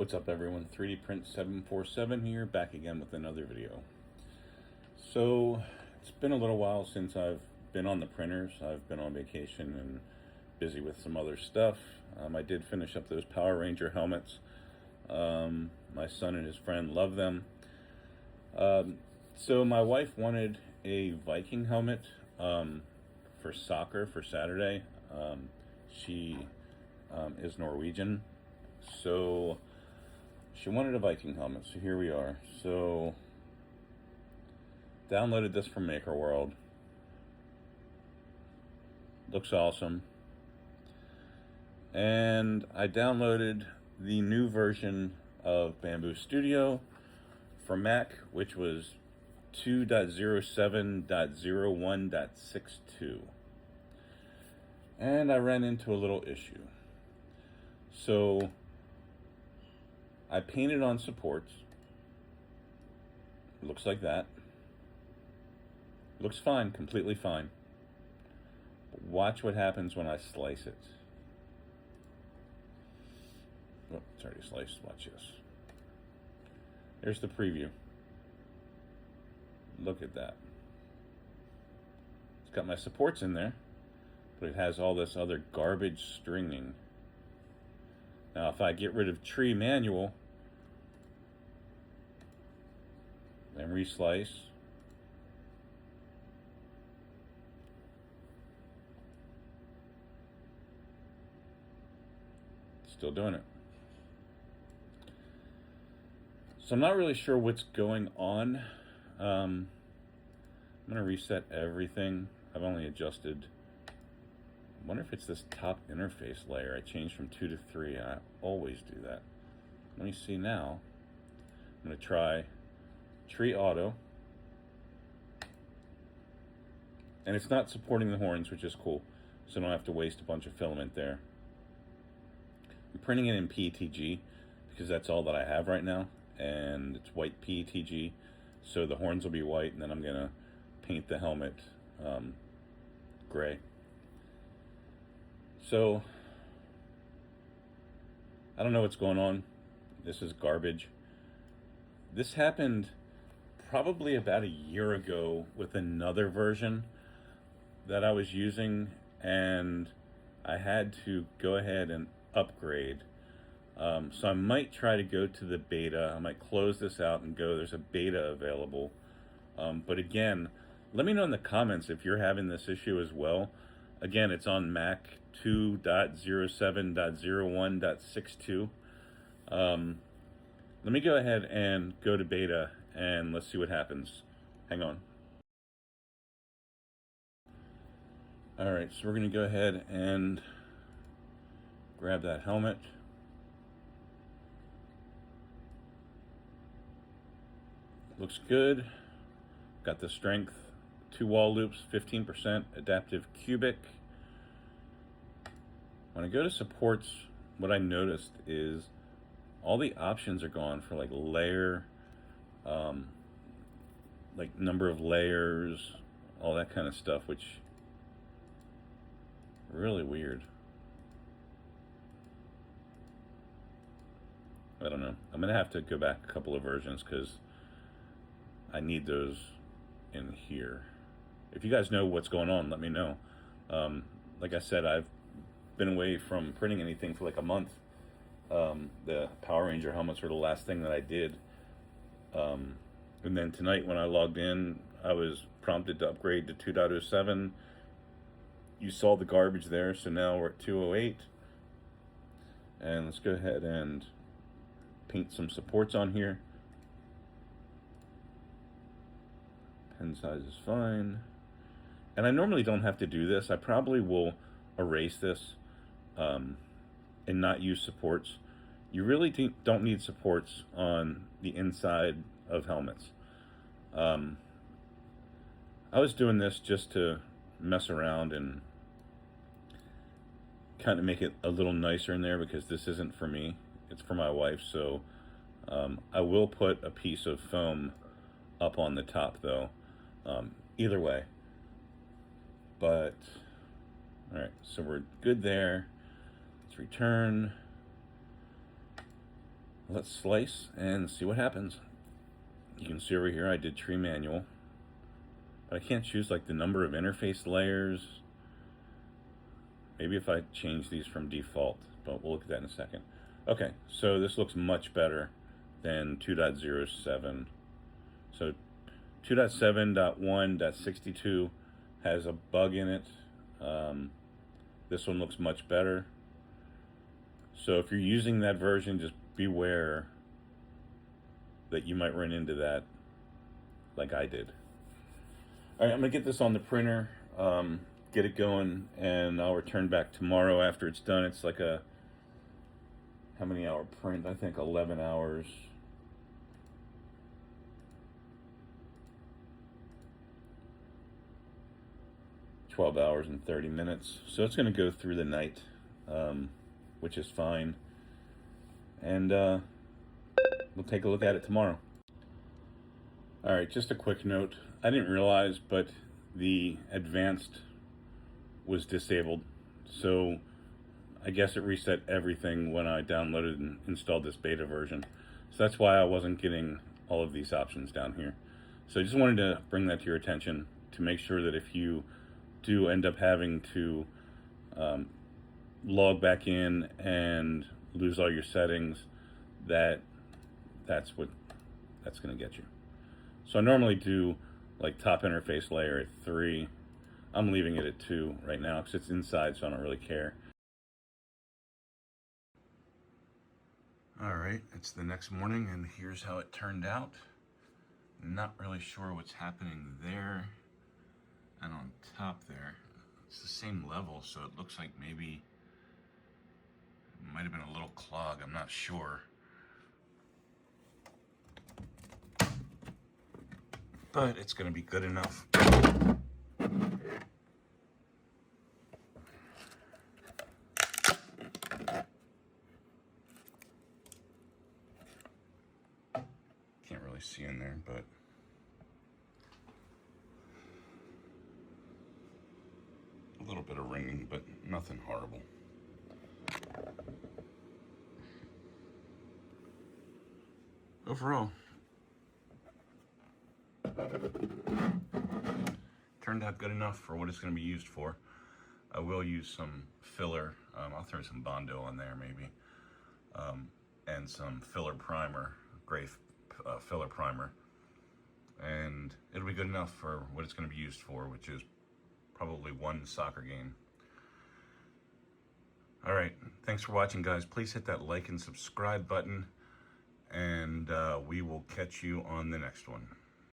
What's up everyone, 3D Print 747 here, back again with another video. So, it's been a little while since I've been on the printers. I've been on vacation and busy with some other stuff. I did finish up those Power Ranger helmets. My son and his friend love them. So my wife wanted a Viking helmet for soccer for Saturday. She is Norwegian, so she wanted a Viking helmet, so here we are. So, downloaded this from Maker World. Looks awesome. And I downloaded the new version of Bamboo Studio for Mac, which was 2.07.01.62. And I ran into a little issue. So, I painted on supports. It looks like that. Looks fine, completely fine. But watch what happens when I slice it. Oh, it's already sliced. Watch this. Here's the preview. Look at that. It's got my supports in there, but it has all this other garbage stringing. Now, if I get rid of tree manual, then reslice, still doing it. So I'm not really sure what's going on. I'm gonna reset everything. I've only adjusted, I wonder if it's this top interface layer. I changed from 2 to 3. I always do that. Let me see now. I'm going to try Tree Auto. And it's not supporting the horns, which is cool. So I don't have to waste a bunch of filament there. I'm printing it in PETG because that's all that I have right now. And it's white PETG. So the horns will be white, and then I'm going to paint the helmet gray. So, I don't know what's going on. This is garbage. This happened probably about a year ago with another version that I was using, and I had to go ahead and upgrade. So I might try to go to the beta. I might close this out and go, there's a beta available. But again, let me know in the comments if you're having this issue as well. Again, it's on Mac 2.07.01.62. Let me go ahead and go to beta and let's see what happens. Hang on. All right, so we're gonna go ahead and grab that helmet. Looks good. Got the strength, 2 wall loops, 15% adaptive cubic. When I go to supports, what I noticed is all the options are gone for like layer, like number of layers, all that kind of stuff, which really weird. I don't know. I'm gonna have to go back a couple of versions because I need those in here. If you guys know what's going on, let me know. Like I said, I've been away from printing anything for like a month. The Power Ranger helmets were the last thing that I did. And then tonight when I logged in, I was prompted to upgrade to 2.07. You saw the garbage there, so now we're at 2.08. And let's go ahead and paint some supports on here. Pen size is fine. And I normally don't have to do this. I probably will erase this and not use supports. You really don't need supports on the inside of helmets. I was doing this just to mess around and kind of make it a little nicer in there because this isn't for me, it's for my wife. So I will put a piece of foam up on the top though, either way. But all right, so we're good there. Let's return. Let's slice and see what happens. You can see over here I did tree manual, but I can't choose like the number of interface layers. Maybe if I change these from default, but we'll look at that in a second. Okay, so this looks much better than 2.07. So 2.7.1.62 has a bug in it. This one looks much better. So if you're using that version, just beware that you might run into that like I did. All right, I'm gonna get this on the printer, get it going, and I'll return back tomorrow after it's done. It's like a, how many hour print? I think 11 hours. $12 and 30 minutes. So it's gonna go through the night, which is fine. And we'll take a look at it tomorrow. All right, just a quick note. I didn't realize, but the advanced was disabled. So I guess it reset everything when I downloaded and installed this beta version. So that's why I wasn't getting all of these options down here. So I just wanted to bring that to your attention to make sure that if you do end up having to log back in and lose all your settings, that's going to get you. So I normally do like top interface layer at 3. I'm leaving it at 2 right now because it's inside, so I don't really care. All right, it's the next morning and here's how it turned out. Not really sure what's happening there and on top there. It's the same level, so it looks like maybe it might have been a little clog, I'm not sure. But it's gonna be good enough. Can't really see in there, but a little bit of ringing, but nothing horrible. Overall, turned out good enough for what it's going to be used for. I will use some filler. I'll throw some Bondo on there maybe, and some filler primer, gray filler primer, and it'll be good enough for what it's going to be used for, which is probably one soccer game. All right, thanks for watching, guys. Please hit that like and subscribe button, and we will catch you on the next one.